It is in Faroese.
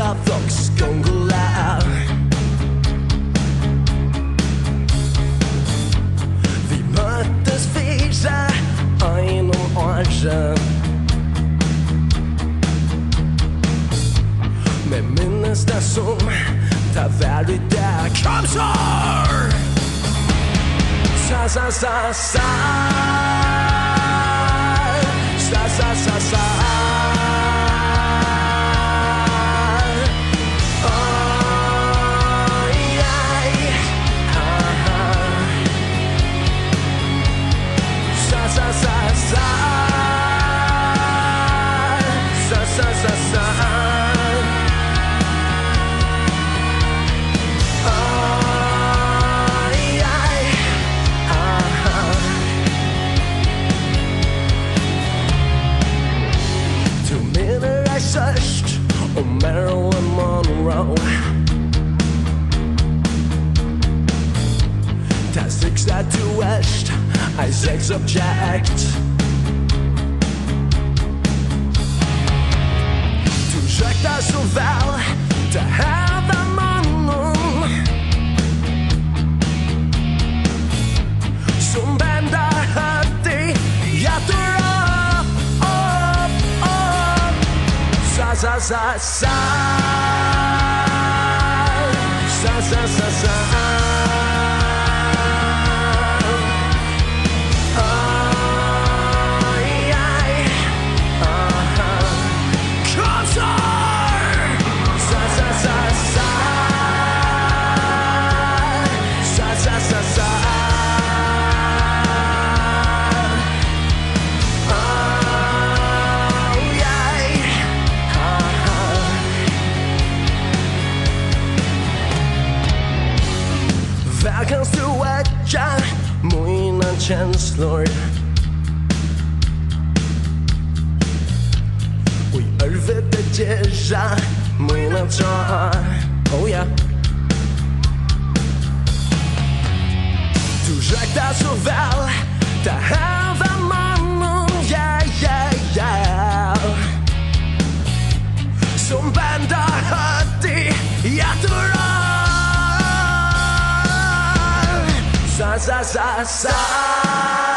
avloppsgångola. Vi möttes 4 genom åren med minnesdag som tar värld i dag. Kom så! Sa sa sa sa sa sa sa sa Searched on Marilyn Monroe. Ta sex to west, I sex object. Du ursäktar så väl, det här var mannen som bändar hade hjärtor. Sa sa sa sa sa sa sa Vägens du äga mina känslor och i örvet göra mina drar. Oh yeah. Du räknar så väl, det här var mannen, yeah, yeah, yeah, som bändar hade hjärtor. Sa sa sa sa